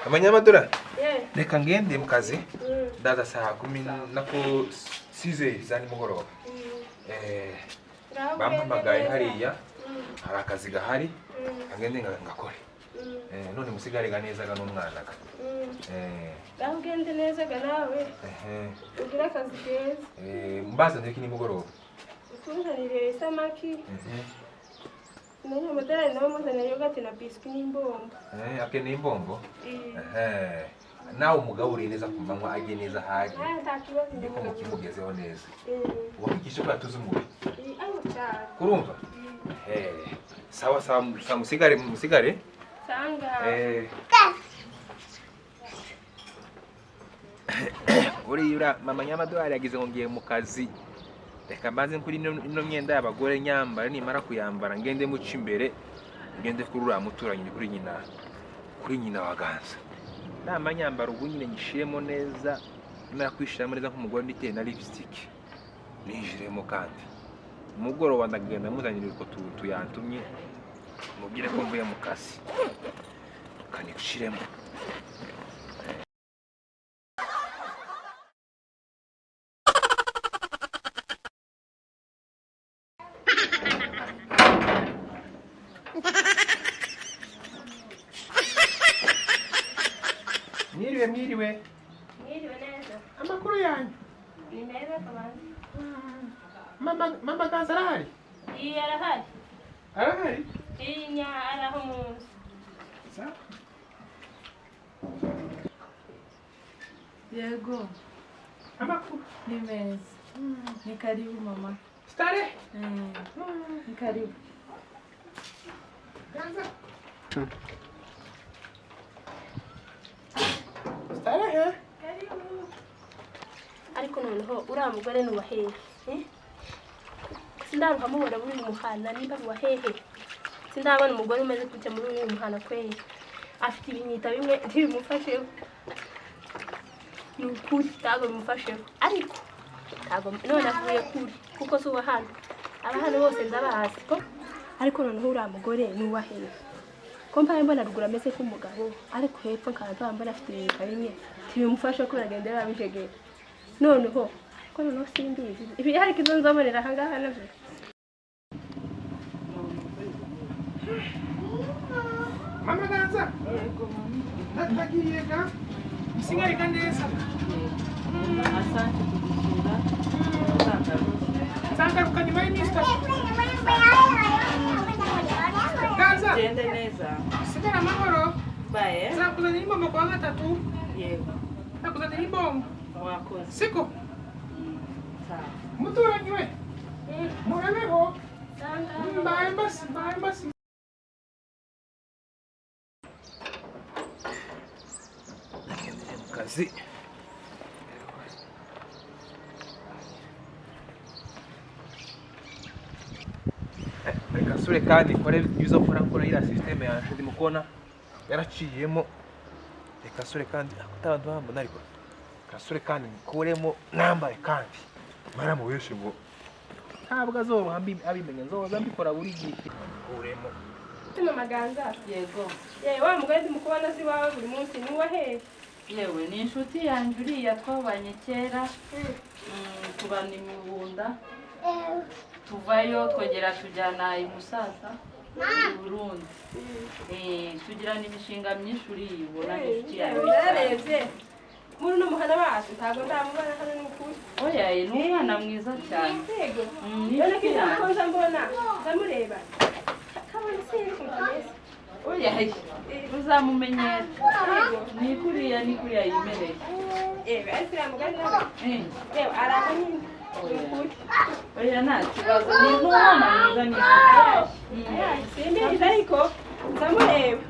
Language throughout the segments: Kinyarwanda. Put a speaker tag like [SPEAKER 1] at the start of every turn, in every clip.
[SPEAKER 1] Amanyamadura. Reka ngende mu kazi. Ndaza saa 10 nako size za nimugoroba. Bampamagaye hariya. Hari akazi gahari. Ngende ngakore. None musigare ganeza ga n'umwana ga.
[SPEAKER 2] Ngende neza ga nawe. Ugira akazi keza.
[SPEAKER 1] Mbaza ndeke nimugoroba.
[SPEAKER 2] Tuzanire samaki. Nani mutara no muzana yogurt na biscuit n'imbombo.
[SPEAKER 1] Akene imbombo. Nawe umugaburi neza kumva agiye neza haje.
[SPEAKER 2] Ntakibazo
[SPEAKER 1] ndiko mukimugezeho neza. Wabikishe ko yatuze umuri.
[SPEAKER 2] Ayo cyane.
[SPEAKER 1] Kurumva? Sawa sawa musigare.
[SPEAKER 2] Sanga.
[SPEAKER 1] Uriya mama Nyamadwari yagize ngiye mu kazi. Reka mbanze kuri ino myenda y'abagore nyambara nimara kuyambara ngende muca imbere ngende kurura muturanye kuri nyina waganza. Nama nyambara ubu nyine nyishiremo neza nimara kwishiramo neza nk'umugore nditeye na lipstick. Ninjiremo kandi. Umugoroba ndagenda muzanira uko tuyantumye mubwire ko mvuye mu kazi. Kanishiremo. Mwiriwe
[SPEAKER 2] neza.
[SPEAKER 1] Amakuru yanyu.
[SPEAKER 2] Ni meza kabandi.
[SPEAKER 1] Mama Ganza arahari?
[SPEAKER 2] Iya arahari.
[SPEAKER 1] Arahari?
[SPEAKER 2] Iya araho munsi.
[SPEAKER 1] Sawa.
[SPEAKER 3] Yego.
[SPEAKER 1] Amakuru
[SPEAKER 3] Ni meza. Ni karibu mama.
[SPEAKER 1] Stare?
[SPEAKER 3] Ni karibu.
[SPEAKER 1] Ganza. Stare?
[SPEAKER 2] Ariko noneho uriya mugore ni uwahehe. Sindaruka mubona muri uyu muhanda nimba ni uwahehe. Sindabona umugore umeze kujya muri uyu muhanda kweye. Afite ibinyita bimwe ntibimufasheho. Ni ukuri ntabwo bimufasheho. Ariko ntabwo none avuye kuri kuko si uwa hano. Abahano bose ndabazi ko. Ariko noneho uriya mugore ni uwahehe. Ko mpaye mbona rugura ameze nk'umugabo ariko hepfo nkaba mbona afite ibinyita bimwe ntibimufashe ko nagendera babijegera. Noneho ko noneho simbizi ibi hari kizo nzabonera ahangaha navyo.
[SPEAKER 1] Mama Ganza.
[SPEAKER 3] Yego mama.
[SPEAKER 1] Nagiye ga. Sigari neza.
[SPEAKER 3] Asante kudusura.
[SPEAKER 1] Sanga nyuma y'imista. Ganza.
[SPEAKER 3] Gende neza.
[SPEAKER 1] Sigara amahoro.
[SPEAKER 3] Bae.
[SPEAKER 1] Zakuzanira imbombo kwa gatatu.
[SPEAKER 3] Yego.
[SPEAKER 1] Zakuzanira imbombo.
[SPEAKER 3] Wakoze.
[SPEAKER 1] Siko.
[SPEAKER 3] Sawa.
[SPEAKER 1] Muturanyi we. Murabeho.
[SPEAKER 2] Sanga.
[SPEAKER 1] Mbaye mbasi. Nagendeye mu kazi. Reka sure kandi kore yuzo nkora ira system yaje ndimo kubona yaraciyemo. Reka sure kandi atabantu bambona ariko. Kasure kandi kuremo nambaye kandi. Mara mu wese ngo ntabwo azoro abimenye nzoza mbikora buri gihe. Kuremo.
[SPEAKER 2] Mama Ganza.
[SPEAKER 3] Yego.
[SPEAKER 2] Wa mugore ndimukubona si wawe buri munsi ni uwahehe.
[SPEAKER 3] Yewe ni inshuti yanjye uriya twabanye kera. Tubana imibunda. Tuvayo twongera tujyana i Musasa mu Burundi. Tugirana imishinga myinshi uriya ubona inshuti yanjye.
[SPEAKER 2] Ndarebye. Muri no muhana bacu ntago ndamubona hano n'ukuri.
[SPEAKER 3] Oya ni umwana mwiza cyane.
[SPEAKER 2] Yego.
[SPEAKER 3] Ni
[SPEAKER 2] Yone kizakoza mbona ndamureba. Kabone siri kumtameza.
[SPEAKER 3] Oya uzamumenyera. Ni kuriya yimereye.
[SPEAKER 2] Ariko yamugana nawe. Araho nyine.
[SPEAKER 3] Oya nta kibazo ni umwana mwiza ni.
[SPEAKER 2] Simbizi ariko ndamureba.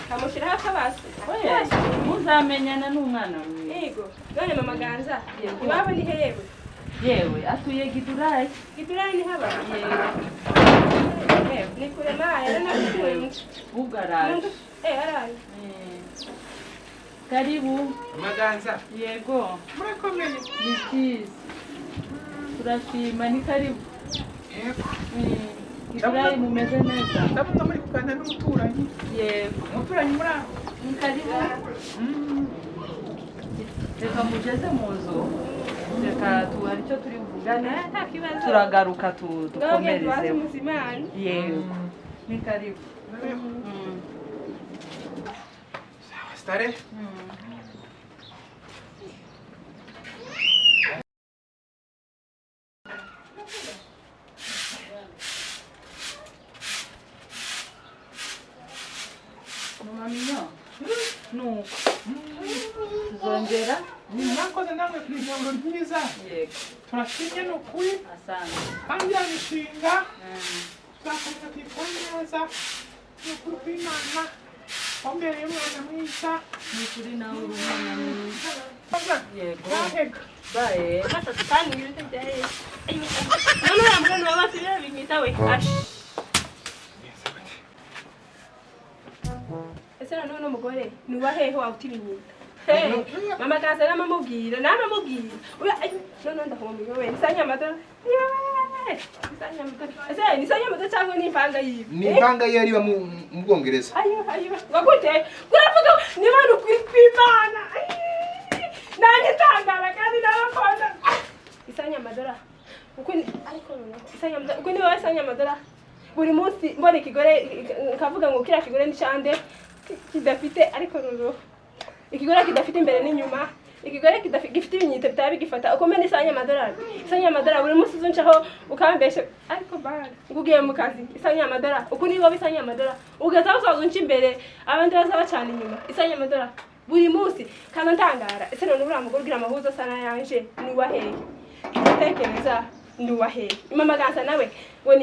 [SPEAKER 2] Kamushira hafi abasi.
[SPEAKER 3] Oya muzamenyana n'umwana mwiza.
[SPEAKER 2] Yego. None Mama Ganza. Iwabo ni hewe.
[SPEAKER 3] Yewe atuye Gidurayi.
[SPEAKER 2] Gidurayi ni haba. Ni kure maya na
[SPEAKER 3] Bugaraje.
[SPEAKER 2] Araje.
[SPEAKER 3] Karibu.
[SPEAKER 1] Mama Ganza.
[SPEAKER 3] Yego.
[SPEAKER 1] Murakomeye.
[SPEAKER 3] Ni cyiza. Turashima ni karibu.
[SPEAKER 1] Yego.
[SPEAKER 3] Gidurayi mumeze neza.
[SPEAKER 1] Ndabona muri kuganira n'umuturanyi.
[SPEAKER 3] Yego.
[SPEAKER 1] Umuturanyi muri aho.
[SPEAKER 3] reka mugeze mu nzu reka hari icyo turi buvugane turagaruka dukomerezeho yego ni karibu
[SPEAKER 1] Stare?
[SPEAKER 3] Mama minyo nuko tuzongera
[SPEAKER 4] mwakoze namwe ku ijambo ryiza
[SPEAKER 3] yego
[SPEAKER 4] turashimye ni ukuri
[SPEAKER 3] asante
[SPEAKER 4] kandi ya mishinga tuzakomeza tuyikore neza ni ukuri kw'Imana wambereye umwana mwiza
[SPEAKER 3] ni ukuri nawe uri umwana mwiza yego
[SPEAKER 4] ntahega
[SPEAKER 3] baye
[SPEAKER 2] ese noneho n'umugore nuba hehe waba utibinyita mama kaza namamubwira noneho ndakumubwira we nisanyamadora nisanyamadora cyangwa n'impanga yiwe
[SPEAKER 1] Ni impanga ye ariba mu Bwongereza.
[SPEAKER 2] ayiwa ngagute kuravuga niba nukuri kw'Imana nanjye tangara kandi nabakunda isanyamadora uko ariko isanyamadora uko niba isanyamadora buri munsi mbona ikigore nkavuga ngo kira kigore n'icande kidafite ariko rero ikigore kidafite imbere n'inyuma ikigore gifite ibinyito bitabi gifata uko mene isanyamadora buri munsi uzuncaho ukambeshe ariko bana ngugiye mu kazi isanyamadora uko niba isanyamadora ugeza uzazunca imbere abandi bazabacana inyuma isanyamadora buri munsi kandi ntangara ese none uriya mugore ugira amahuzo asa n'ayanje ni waheye ndatekereza ni waheye mama gansa nawe ngo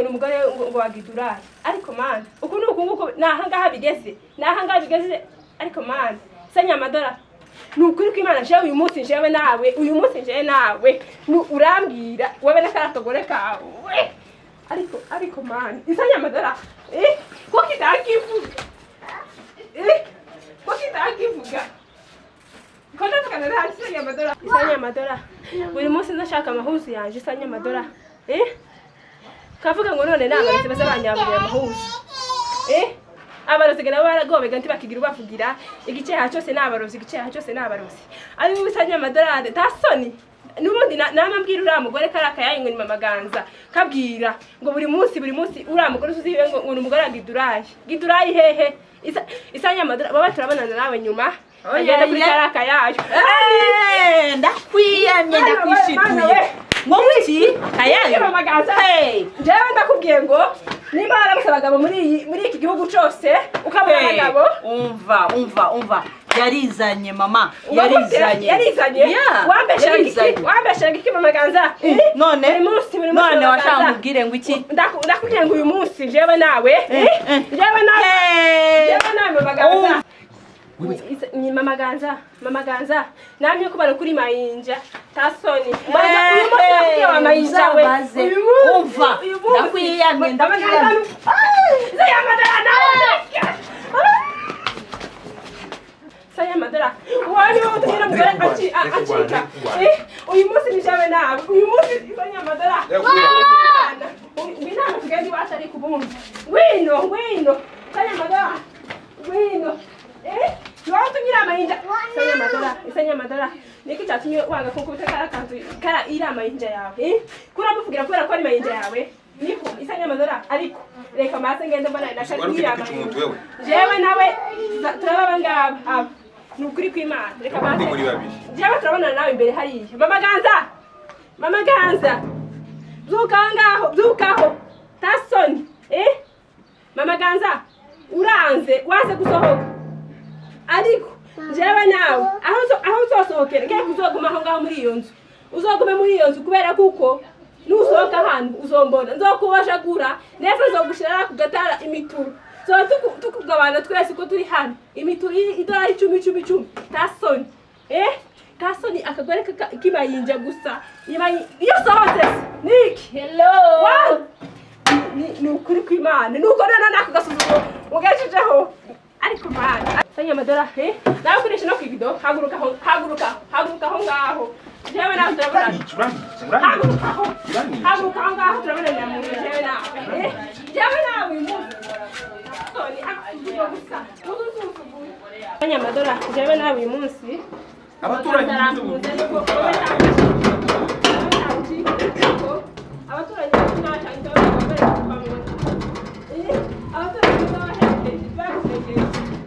[SPEAKER 2] ni umugore ngo wagiduraye ariko man uko nuko nguko nahangaha bigeze ariko man isanyamadora nukuri kw'Imana jewe uyu munsi jewe nawe urambwira wewe n'akaratogore kawe ariko man isanyamadora ko kitakivuga Kona tukana na isanyamadora buri munsi ndashaka amahuzu yanje isanyamadora kavuga ngo none nabaritse bazabanyaburiye amahuzu abarozi nabo baragobega ntibakigira ubavugira igiceha cyose nabarozi ari mu isanyamadora tasoni nubundi namambwira uriya mugore karakayaye ngo ni mama ganza kabwira ngo buri munsi uriya mugore uziwe ngo ni umugore gidurayi hehe isanyamadora baba turabonana nawe nyuma agenda kuri karakayayo
[SPEAKER 3] ndakwiyamye ndakwishituye ngo wiki kayayo
[SPEAKER 2] mama ganza jewe ndakubwiye ngo nimba haramutse abagabo muri iki gihugu cyose ukabona abagabo
[SPEAKER 3] umva yarizanye mama
[SPEAKER 2] yarizanye wambesheraga iki mama ganza
[SPEAKER 3] none washambubwire ngo iki
[SPEAKER 2] ndakubwiye ngo uyu munsi jewe nawe mama ganza ni mama ganza namye kubara kuri mayinja tasoni uyu munsi nakubwiye wa mayinja we
[SPEAKER 3] umva ndakwiyamye
[SPEAKER 2] Sanyamadora wani wo tugira mugore acika uyu munsi nishawe nawe uyu munsi Sanyamadora binana tugendi wacha ari kubumva wino Sanyamadora wino Tuwa tugira amayinja Sanyamadora niki cyatumye wanga kunkubita kara ira amayinja yawe kuramuvugira kubera ko ari amayinja yawe niko Sanyamadora ariko reka mase ngende mbona nashakira amayinja jewe nawe turababa ngaba nukuri kw'Imana reka mase jewe turabona nawe imbere hariya mama ganza zukaho tasoni mama ganza uranze waze gusohoka ariko jewe nawe aho uzosohokera ngiye kuzoguma aho ngaho muri iyo nzu uzogume muri iyo nzu kubera kuko nusohoka hano uzombona nzokubashagura neza nzogushira ku gatara imituru tukugabana twese ko turi hano imituru idolari 10 tasoni tasoni akagore kibayinja gusa iyo sohotse niki hello ni ukuri kw'Imana nuko nana nakugasuzumo ugashijeho ariko bana Sanyamadora nawe kurisha no kwigido haguruka aho ngaho jewe nawe turabona haguruka aho ngaho turabona nyamu jewe nawe uyu munsi Tony akuzuba gusa amadolari jewe nawe uyu munsi
[SPEAKER 1] abaturage
[SPEAKER 2] barambuze yuko abaturage n'abatangiye babere kwamwe abaturage n'abaherekeje bakumeje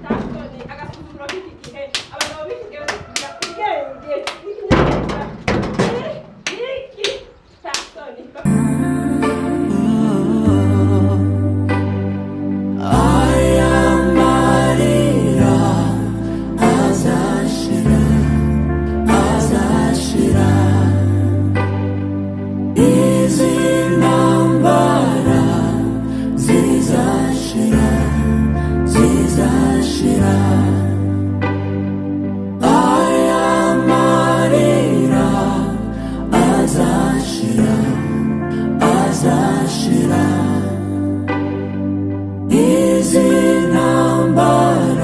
[SPEAKER 2] tasoni agasuzumiro k'igihe abagabo b'igihe ubwenge n'ikinyabupfura iki tasoni
[SPEAKER 5] Easy number,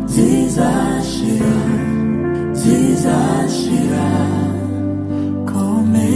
[SPEAKER 5] zizashira.